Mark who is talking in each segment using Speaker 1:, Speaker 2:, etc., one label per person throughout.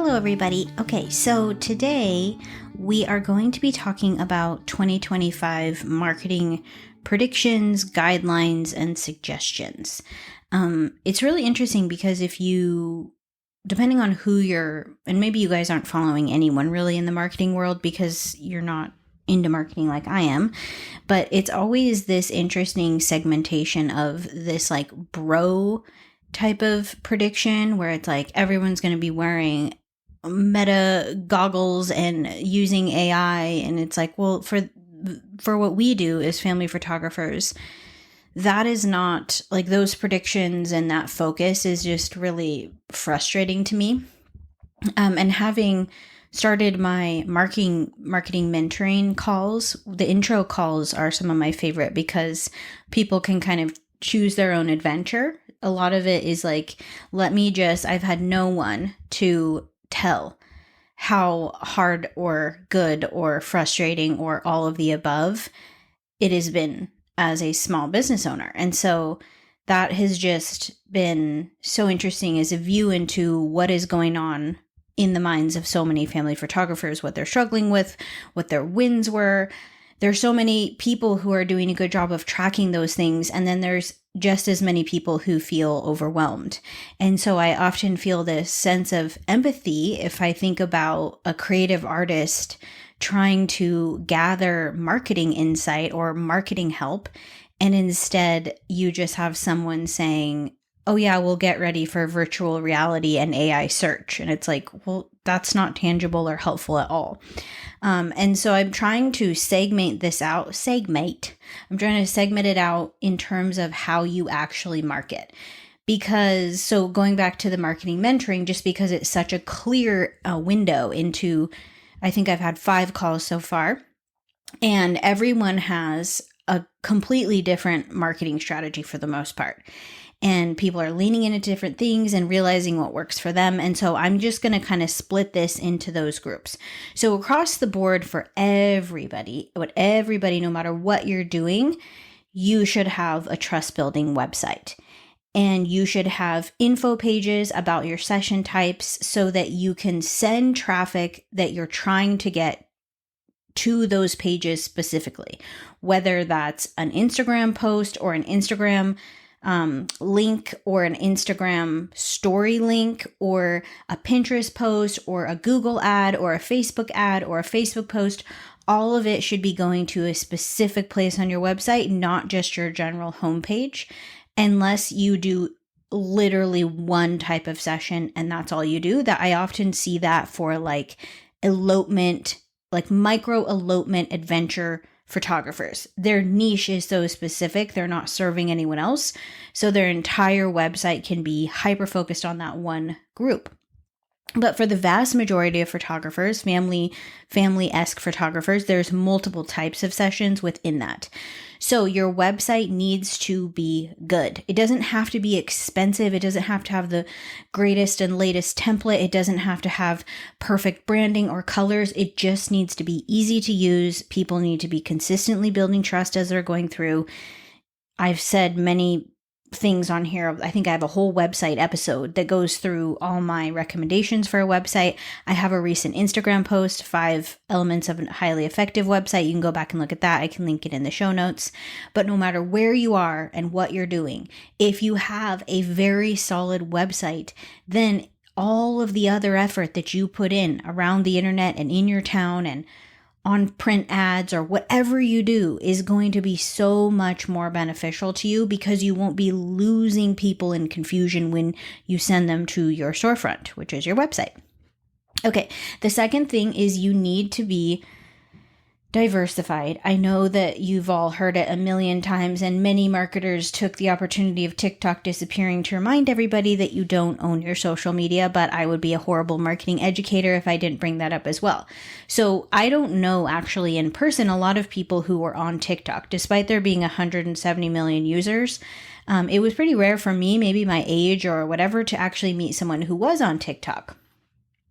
Speaker 1: Hello, everybody. Okay, so today we are going to be talking about 2025 marketing predictions, guidelines, and suggestions. It's really interesting because depending on who and maybe you guys aren't following anyone really in the marketing world because you're not into marketing like I am, but it's always this interesting segmentation of this like bro type of prediction where it's like everyone's going to be wearing meta goggles and using AI, and it's like, well, for what we do as family photographers, that is not like those predictions, and that focus is just really frustrating to me. And having started my marketing mentoring calls, the intro calls are some of my favorite because people can kind of choose their own adventure. A lot of it is like, I've had no one to tell how hard or good or frustrating or all of the above it has been as a small business owner. And so that has just been so interesting as a view into what is going on in the minds of so many family photographers, what they're struggling with, what their wins were. There's so many people who are doing a good job of tracking those things. And then there's just as many people who feel overwhelmed. And so I often feel this sense of empathy if I think about a creative artist trying to gather marketing insight or marketing help. And instead you just have someone saying, oh yeah, we'll get ready for virtual reality and AI search. And it's like, well, that's not tangible or helpful at all. And so I'm trying to segment it out in terms of how you actually market. So going back to the marketing mentoring, just because it's such a clear window into, I think I've had 5 calls so far, and everyone has a completely different marketing strategy for the most part. And people are leaning into different things and realizing what works for them. And so I'm just going to kind of split this into those groups. So across the board for everybody, no matter what you're doing, you should have a trust building website. And you should have info pages about your session types so that you can send traffic that you're trying to get to those pages specifically, whether that's an Instagram post or an Instagram link or an Instagram story link or a Pinterest post or a Google ad or a Facebook ad or a Facebook post. All of it should be going to a specific place on your website, not just your general homepage, unless you do literally one type of session and that's all you do. That I often see that for like elopement, like micro elopement adventure photographers. Their niche is so specific, they're not serving anyone else. So their entire website can be hyper focused on that one group. But for the vast majority of photographers, family-esque photographers, there's multiple types of sessions within that. So your website needs to be good. It doesn't have to be expensive. It doesn't have to have the greatest and latest template. It doesn't have to have perfect branding or colors. It just needs to be easy to use. People need to be consistently building trust as they're going through. I've said many things on here. I think I have a whole website episode that goes through all my recommendations for a website. I have a recent Instagram post, 5 elements of a highly effective website. You can go back and look at that. I can link it in the show notes. But no matter where you are and what you're doing, if you have a very solid website, then all of the other effort that you put in around the internet and in your town and on print ads or whatever you do is going to be so much more beneficial to you because you won't be losing people in confusion when you send them to your storefront, which is your website. Okay, the second thing is you need to be diversified. I know that you've all heard it a million times, and many marketers took the opportunity of TikTok disappearing to remind everybody that you don't own your social media, but I would be a horrible marketing educator if I didn't bring that up as well. So I don't know actually in person a lot of people who were on TikTok, despite there being 170 million users. It was pretty rare for me, maybe my age or whatever, to actually meet someone who was on TikTok.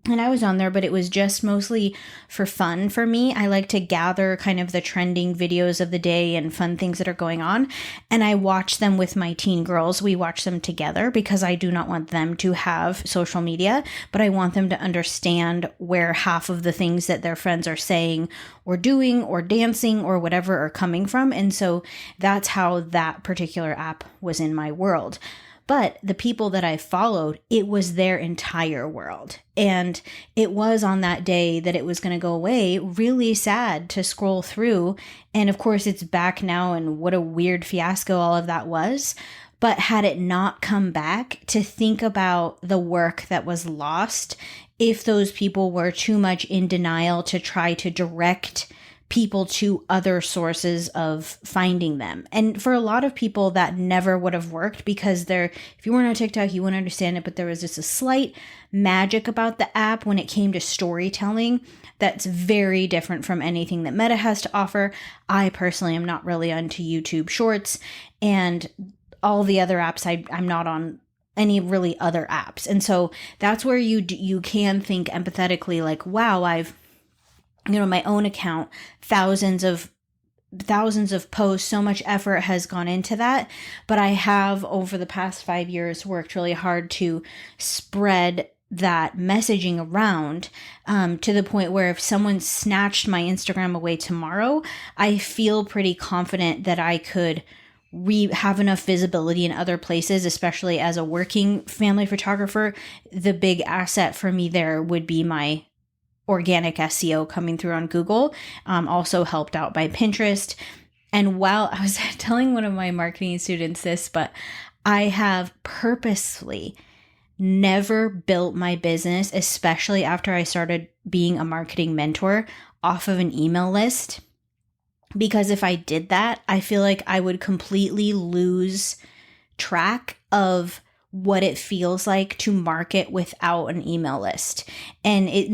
Speaker 1: And I was on there, but it was just mostly for fun for me. I like to gather kind of the trending videos of the day and fun things that are going on. And I watch them with my teen girls. We watch them together because I do not want them to have social media, but I want them to understand where half of the things that their friends are saying or doing or dancing or whatever are coming from. And so that's how that particular app was in my world. But the people that I followed, it was their entire world. And it was on that day that it was going to go away, really sad to scroll through. And of course, it's back now, and what a weird fiasco all of that was. But had it not come back, to think about the work that was lost if those people were too much in denial to try to direct people to other sources of finding them. And for a lot of people, that never would have worked because if you weren't on TikTok, you wouldn't understand it, but there was just a slight magic about the app when it came to storytelling that's very different from anything that Meta has to offer. I personally am not really onto YouTube Shorts, and all the other apps, I'm not on any really other apps. And so that's where you can think empathetically, like, wow, I've my own account, thousands of posts, so much effort has gone into that. But I have, over the past 5 years, worked really hard to spread that messaging around to the point where if someone snatched my Instagram away tomorrow, I feel pretty confident that I could have enough visibility in other places, especially as a working family photographer. The big asset for me there would be my organic SEO coming through on Google, also helped out by Pinterest. And while I was telling one of my marketing students this, but I have purposely never built my business, especially after I started being a marketing mentor, off of an email list. Because if I did that, I feel like I would completely lose track of what it feels like to market without an email list. And that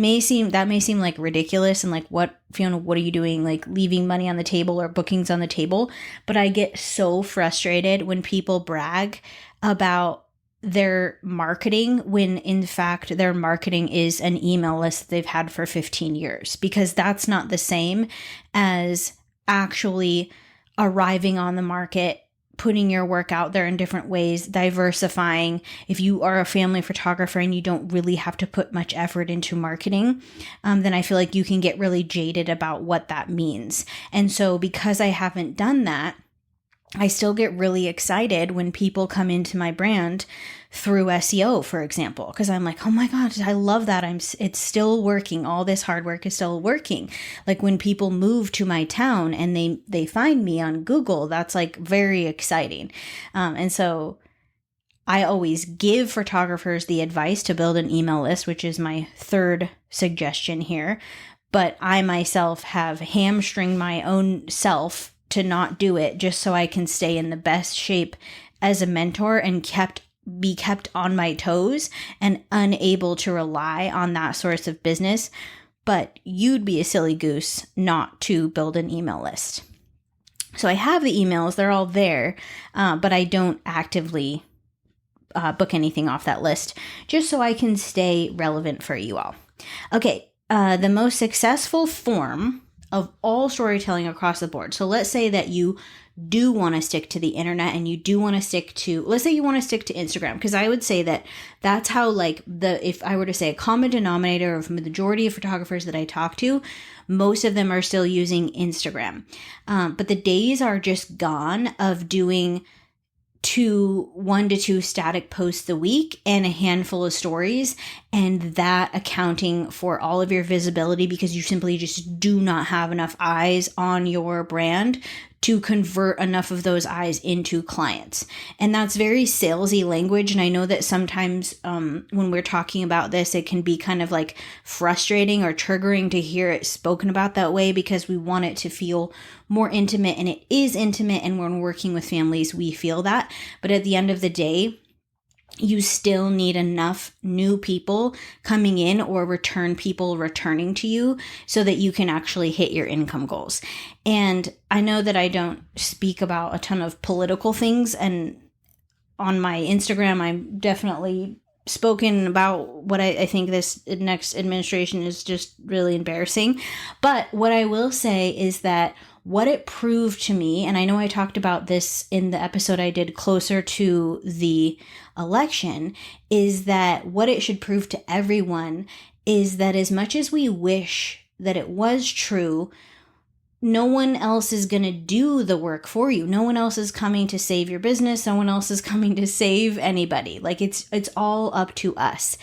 Speaker 1: may seem like ridiculous and like, what, Fiona, what are you doing? Like leaving money on the table or bookings on the table. But I get so frustrated when people brag about their marketing when in fact their marketing is an email list they've had for 15 years, because that's not the same as actually arriving on the market, putting your work out there in different ways, diversifying. If you are a family photographer and you don't really have to put much effort into marketing, then I feel like you can get really jaded about what that means. And so because I haven't done that, I still get really excited when people come into my brand through SEO, for example, because I'm like, oh my gosh, I love that. It's still working. All this hard work is still working. Like when people move to my town and they find me on Google, that's like very exciting. And so I always give photographers the advice to build an email list, which is my third suggestion here. But I myself have hamstringed my own self to not do it just so I can stay in the best shape as a mentor and be kept on my toes and unable to rely on that source of business. But you'd be a silly goose not to build an email list. So I have the emails, they're all there, but I don't actively book anything off that list just so I can stay relevant for you all. Okay, the most successful form of all storytelling across the board. So let's say that you do want to stick to the internet and you do want to stick to, let's say you want to stick to Instagram, because I would say that that's how, like, if I were to say a common denominator of the majority of photographers that I talk to, most of them are still using Instagram. But the days are just gone of doing 1 to 2 static posts a week and a handful of stories, and that accounting for all of your visibility because you simply just do not have enough eyes on your brand to convert enough of those eyes into clients. And that's very salesy language. And I know that sometimes when we're talking about this, it can be kind of like frustrating or triggering to hear it spoken about that way because we want it to feel more intimate, and it is intimate. And when we're working with families, we feel that. But at the end of the day, you still need enough new people coming in or return people returning to you so that you can actually hit your income goals. And I know that I don't speak about a ton of political things, and on my Instagram, I'm definitely spoken about what I think this next administration is just really embarrassing. But what I will say is that what it proved to me, and I know I talked about this in the episode I did closer to the election, is that what it should prove to everyone is that as much as we wish that it was true, no one else is going to do the work for you. No one else is coming to save your business. No one else is coming to save anybody. Like it's all up to us.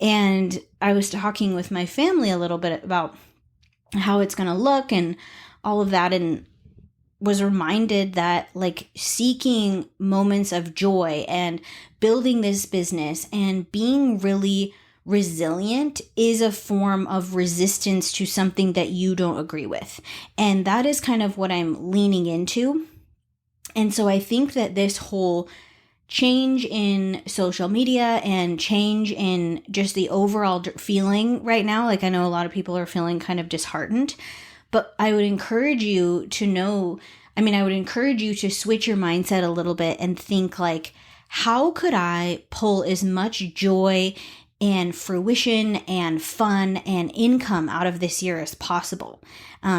Speaker 1: And I was talking with my family a little bit about how it's going to look and all of that, and was reminded that like seeking moments of joy and building this business and being really resilient is a form of resistance to something that you don't agree with. And that is kind of what I'm leaning into. And so I think that this whole change in social media and change in just the overall feeling right now, like I know a lot of people are feeling kind of disheartened, but I would encourage you to know, I would encourage you to switch your mindset a little bit and think like, how could I pull as much joy and fruition and fun and income out of this year as possible?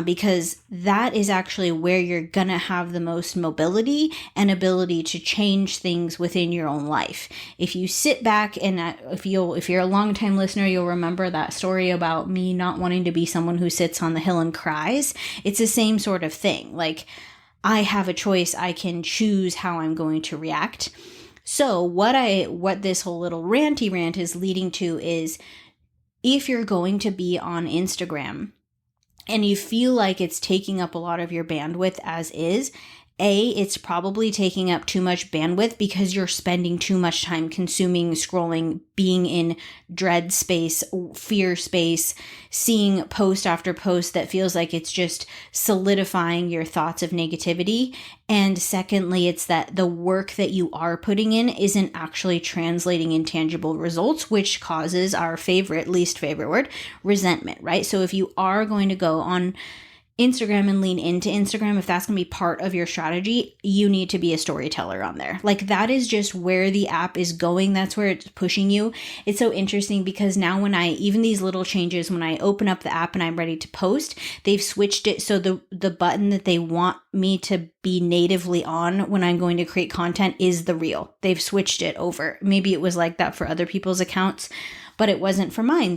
Speaker 1: Because that is actually where you're gonna have the most mobility and ability to change things within your own life. If you sit back and if you're a longtime listener, you'll remember that story about me not wanting to be someone who sits on the hill and cries. It's the same sort of thing. Like I have a choice. I can choose how I'm going to react. So what this whole little ranty rant is leading to is, if you're going to be on Instagram and you feel like it's taking up a lot of your bandwidth as is, it's probably taking up too much bandwidth because you're spending too much time consuming, scrolling, being in dread space, fear space, seeing post after post that feels like it's just solidifying your thoughts of negativity. And secondly, it's that the work that you are putting in isn't actually translating in tangible results, which causes our least favorite word, resentment, right? So if you are going to go on Instagram and lean into Instagram, if that's going to be part of your strategy, you need to be a storyteller on there. Like that is just where the app is going. That's where it's pushing you. It's so interesting because now even these little changes, when I open up the app and I'm ready to post, they've switched it. So the button that they want me to be natively on when I'm going to create content is the reel. They've switched it over. Maybe it was like that for other people's accounts, but it wasn't for mine.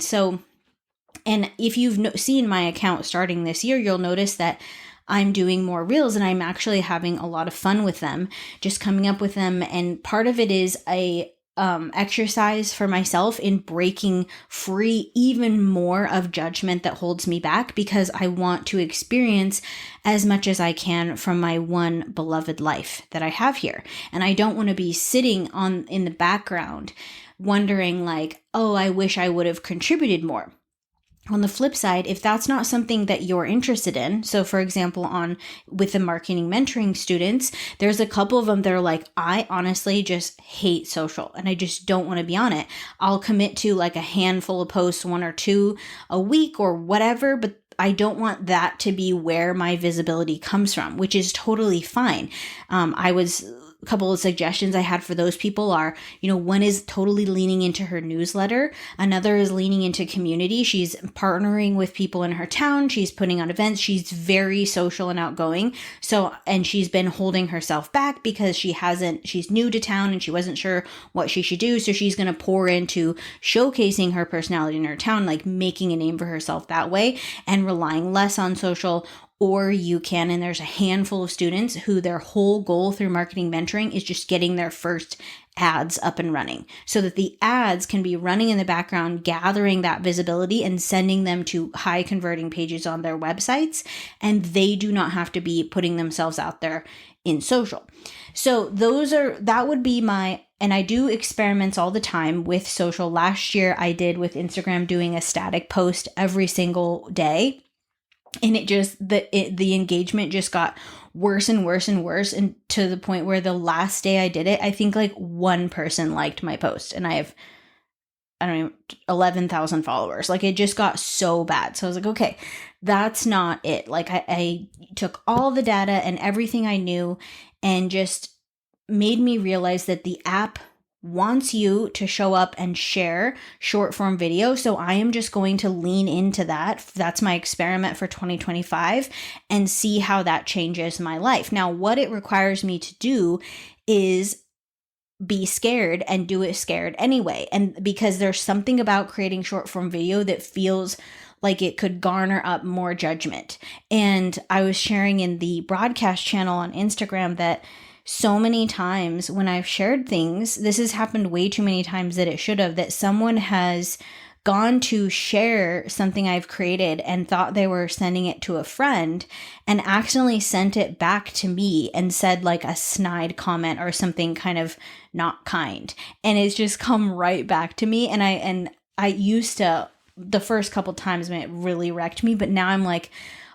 Speaker 1: And if you've seen my account starting this year, you'll notice that I'm doing more reels and I'm actually having a lot of fun with them, just coming up with them. And part of it is a exercise for myself in breaking free even more of judgment that holds me back, because I want to experience as much as I can from my one beloved life that I have here. And I don't want to be sitting in the background wondering like, oh, I wish I would have contributed more. On the flip side, if that's not something that you're interested in, so for example, with the marketing mentoring students, there's a couple of them that are like, I honestly just hate social and I just don't want to be on it. I'll commit to like a handful of posts, 1 or 2 a week or whatever, but I don't want that to be where my visibility comes from, which is totally fine. A couple of suggestions I had for those people are, one is totally leaning into her newsletter. Another is leaning into community. She's partnering with people in her town. She's putting on events. She's very social and outgoing. And she's been holding herself back because she's new to town and she wasn't sure what she should do. So she's going to pour into showcasing her personality in her town, like making a name for herself that way and relying less on social. Or you can, and there's a handful of students who their whole goal through marketing mentoring is just getting their first ads up and running so that the ads can be running in the background, gathering that visibility and sending them to high converting pages on their websites. And they do not have to be putting themselves out there in social. So that would be and I do experiments all the time with social. Last year I did with Instagram doing a static post every single day. And the engagement just got worse and worse and worse, and to the point where the last day I did it, I think like 1 person liked my post, and I have 11,000 followers. Like it just got so bad. So I was like, okay, that's not it. Like I took all the data and everything I knew and just made me realize that the app wants you to show up and share short form video. So I am just going to lean into that. That's my experiment for 2025 and see how that changes my life. Now, what it requires me to do is be scared and do it scared anyway. And because there's something about creating short form video that feels like it could garner up more judgment. And I was sharing in the broadcast channel on Instagram that so many times when I've shared things, this has happened way too many times that it should have, that someone has gone to share something I've created and thought they were sending it to a friend and accidentally sent it back to me and said like a snide comment or something kind of not kind. And it's just come right back to me. And I used to, the first couple times when it really wrecked me, but now I'm like,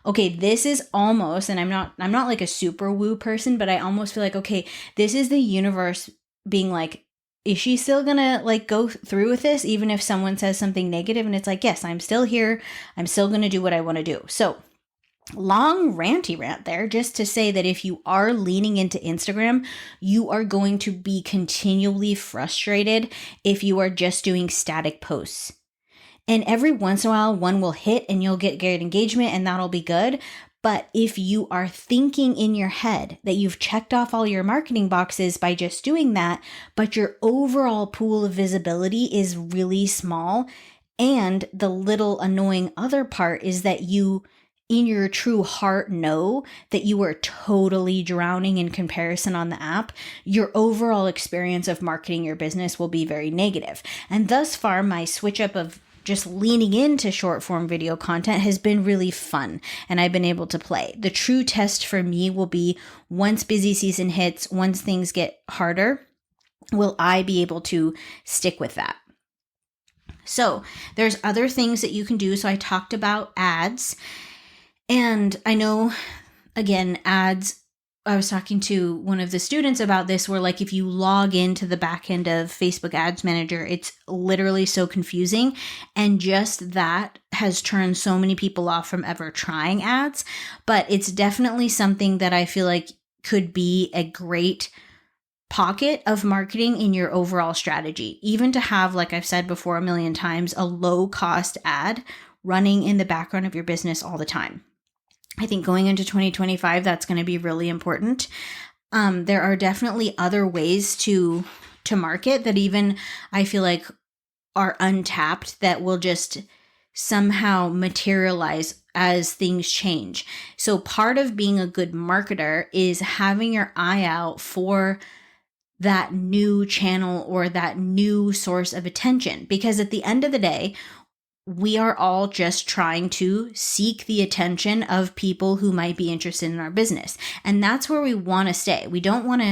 Speaker 1: okay, this is almost, and I'm not like a super woo person, but I almost feel like, okay, this is the universe being like, is she still gonna like go through with this even if someone says something negative? And it's like, yes, I'm still here. I'm still gonna do what I want to do. So long ranty rant there, just to say that if you are leaning into Instagram, you are going to be continually frustrated if you are just doing static posts. And every once in a while, one will hit and you'll get great engagement and that'll be good. But if you are thinking in your head that you've checked off all your marketing boxes by just doing that, but your overall pool of visibility is really small, and the little annoying other part is that you, in your true heart, know that you are totally drowning in comparison on the app, your overall experience of marketing your business will be very negative. And thus far, my switch up of just leaning into short form video content has been really fun, and I've been able to play. The true test for me will be once busy season hits, once things get harder, will I be able to stick with that? So there's other things that you can do. So I talked about ads, and I know, again, ads, I was talking to one of the students about this, where like if you log into the back end of Facebook Ads Manager, it's literally so confusing. And just that has turned so many people off from ever trying ads. But it's definitely something that I feel like could be a great pocket of marketing in your overall strategy. Even to have, like I've said before a million times, a low cost ad running in the background of your business all the time. I think going into 2025, that's going to be really important. There are definitely other ways to market that even I feel like are untapped that will just somehow materialize as things change. So part of being a good marketer is having your eye out for that new channel or that new source of attention. Because at the end of the day, we are all just trying to seek the attention of people who might be interested in our business. And that's where we want to stay. We don't want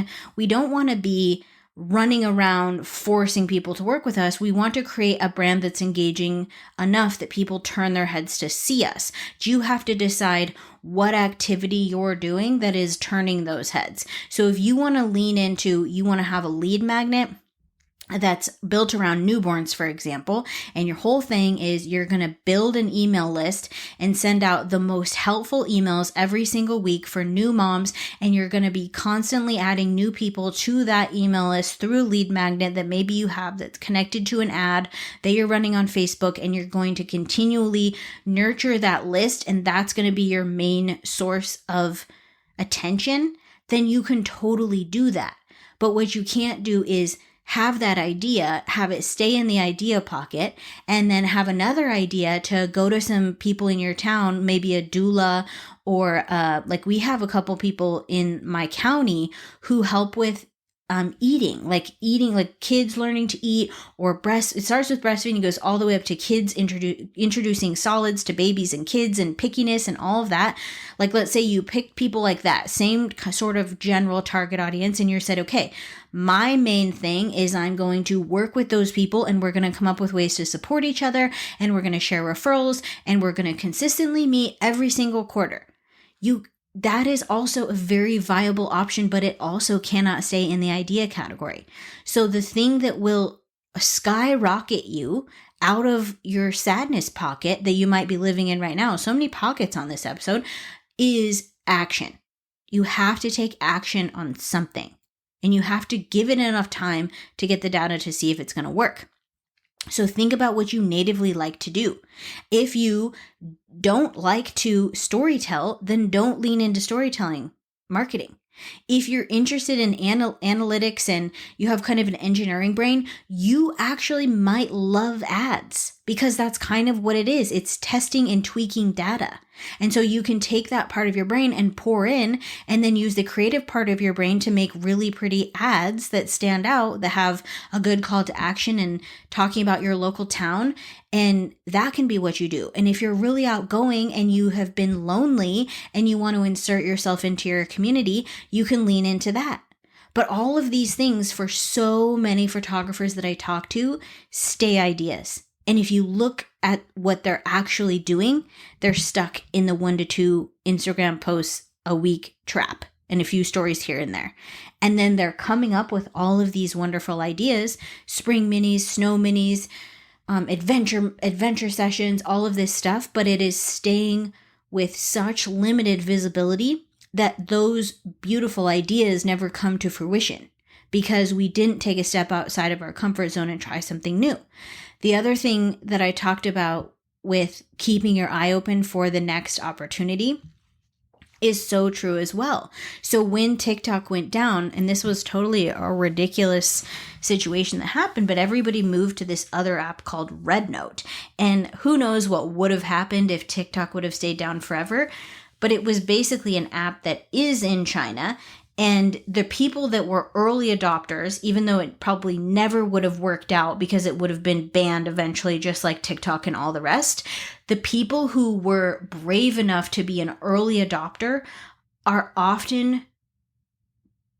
Speaker 1: to be running around forcing people to work with us. We want to create a brand that's engaging enough that people turn their heads to see us. You have to decide what activity you're doing that is turning those heads. So if you want to lean into, you want to have a lead magnet that's built around newborns, for example, and your whole thing is you're going to build an email list and send out the most helpful emails every single week for new moms, and you're going to be constantly adding new people to that email list through a lead magnet that maybe you have that's connected to an ad that you're running on Facebook, and you're going to continually nurture that list, and that's going to be your main source of attention, then you can totally do that. But what you can't do is have that idea, have it stay in the idea pocket, and then have another idea to go to some people in your town, maybe a doula, or like we have a couple people in my county who help with eating like kids learning to eat, or it starts with breastfeeding, goes all the way up to kids introducing solids to babies and kids and pickiness and all of that. Like, let's say you pick people like that, same sort of general target audience, and you said, okay, my main thing is I'm going to work with those people, and we're going to come up with ways to support each other, and we're going to share referrals, and we're going to consistently meet every single quarter. That is also a very viable option, but it also cannot stay in the idea category. So the thing that will skyrocket you out of your sadness pocket that you might be living in right now, so many pockets on this episode, is action. You have to take action on something. and you have to give it enough time to get the data to see if it's going to work. So think about what you natively like to do. If you don't like to storytell, then don't lean into storytelling marketing. If you're interested in analytics and you have kind of an engineering brain, you actually might love ads because that's kind of what it is. It's testing and tweaking data. And so you can take that part of your brain and pour in and then use the creative part of your brain to make really pretty ads that stand out, that have a good call to action and talking about your local town. And that can be what you do. And if you're really outgoing and you have been lonely and you want to insert yourself into your community, you can lean into that. But all of these things, for so many photographers that I talk to, stay ideas. And if you look at what they're actually doing, they're stuck in the 1 to 2 Instagram posts a week trap and a few stories here and there. And then they're coming up with all of these wonderful ideas, spring minis, snow minis, adventure sessions, all of this stuff, but it is staying with such limited visibility that those beautiful ideas never come to fruition because we didn't take a step outside of our comfort zone and try something new. The other thing that I talked about with keeping your eye open for the next opportunity is so true as well. So when TikTok went down, and this was totally a ridiculous situation that happened, but everybody moved to this other app called Rednote. And who knows what would have happened if TikTok would have stayed down forever. But it was basically an app that is in China. And the people that were early adopters, even though it probably never would have worked out because it would have been banned eventually, just like TikTok and all the rest, the people who were brave enough to be an early adopter are often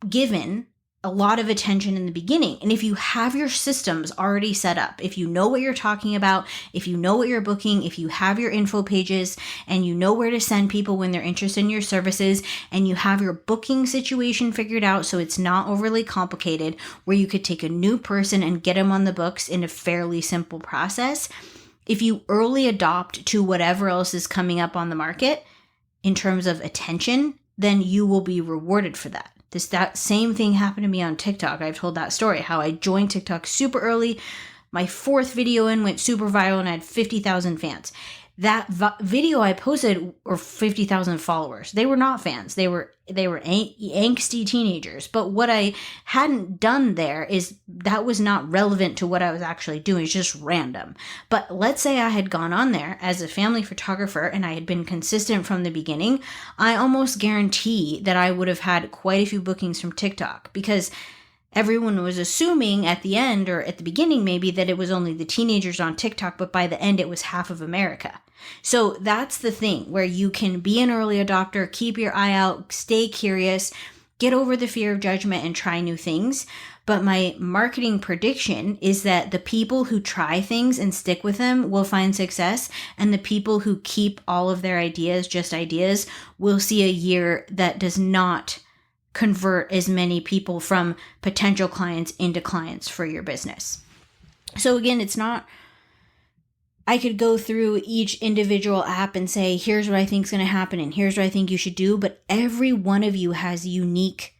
Speaker 1: given a lot of attention in the beginning. And if you have your systems already set up, if you know what you're talking about, if you know what you're booking, if you have your info pages and you know where to send people when they're interested in your services, and you have your booking situation figured out so it's not overly complicated, where you could take a new person and get them on the books in a fairly simple process, if you early adopt to whatever else is coming up on the market in terms of attention, then you will be rewarded for that. That same thing happened to me on TikTok. I've told that story, how I joined TikTok super early. My 4th video in went super viral and I had 50,000 fans. That video I posted were 50,000 followers. They were not fans. They were angsty teenagers. But what I hadn't done there is that was not relevant to what I was actually doing. It's just random. But let's say I had gone on there as a family photographer and I had been consistent from the beginning. I almost guarantee that I would have had quite a few bookings from TikTok because everyone was assuming at the end, or at the beginning maybe, that it was only the teenagers on TikTok, but by the end it was half of America. So that's the thing where you can be an early adopter, keep your eye out, stay curious, get over the fear of judgment and try new things. But my marketing prediction is that the people who try things and stick with them will find success, and the people who keep all of their ideas just ideas will see a year that does not convert as many people from potential clients into clients for your business. So again, it's not, I could go through each individual app and say, here's what I think is going to happen and here's what I think you should do. But every one of you has unique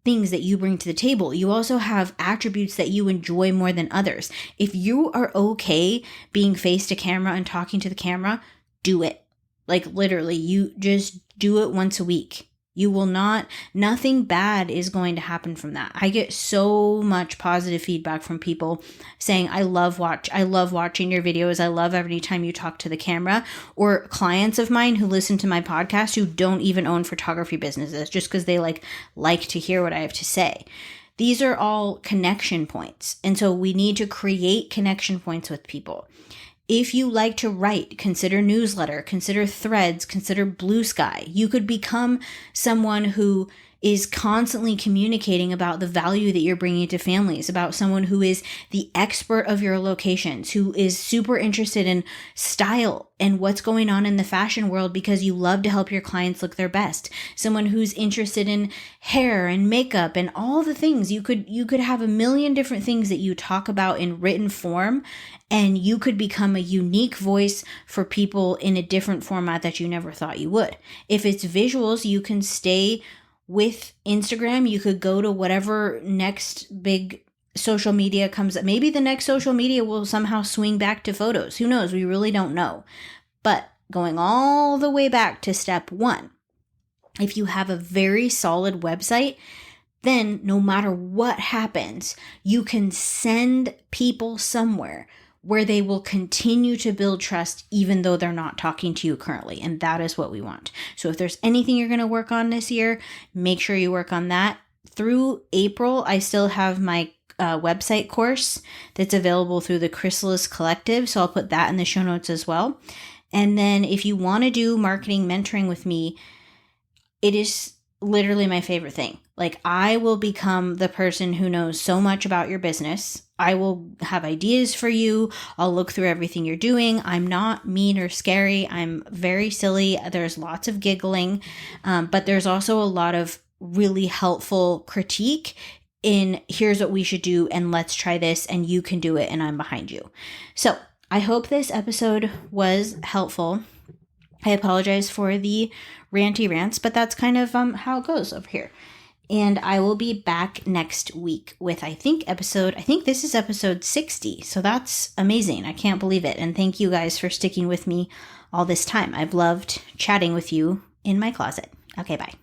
Speaker 1: things that you bring to the table. You also have attributes that you enjoy more than others. If you are okay being face to camera and talking to the camera, do it. Like literally, you just do it once a week. You will not, nothing bad is going to happen from that. I get so much positive feedback from people saying, I love watching your videos. I love every time you talk to the camera. Or clients of mine who listen to my podcast who don't even own photography businesses just because they like to hear what I have to say. These are all connection points. And so we need to create connection points with people. If you like to write, consider newsletter, consider threads, consider Blue Sky. You could become someone who is constantly communicating about the value that you're bringing to families, about someone who is the expert of your locations, who is super interested in style and what's going on in the fashion world because you love to help your clients look their best. Someone who's interested in hair and makeup and all the things. You could have a million different things that you talk about in written form, and you could become a unique voice for people in a different format that you never thought you would. If it's visuals, you can stay with Instagram, you could go to whatever next big social media comes up. Maybe the next social media will somehow swing back to photos. Who knows? We really don't know. But going all the way back to step one, if you have a very solid website, then no matter what happens, you can send people somewhere where they will continue to build trust even though they're not talking to you currently. And that is what we want. So if there's anything you're going to work on this year, make sure you work on that. Through April, I still have my website course that's available through the Chrysalis Collective. So I'll put that in the show notes as well. And then if you want to do marketing mentoring with me, it is literally my favorite thing. Like, I will become the person who knows so much about your business. I will have ideas for you. I'll look through everything you're doing. I'm not mean or scary. I'm very silly. There's lots of giggling, but there's also a lot of really helpful critique in here's what we should do and let's try this and you can do it and I'm behind you. So I hope this episode was helpful. I apologize for the ranty rants, but that's kind of how it goes over here. And I will be back next week with, I think this is episode 60. So that's amazing. I can't believe it. And thank you guys for sticking with me all this time. I've loved chatting with you in my closet. Okay, bye.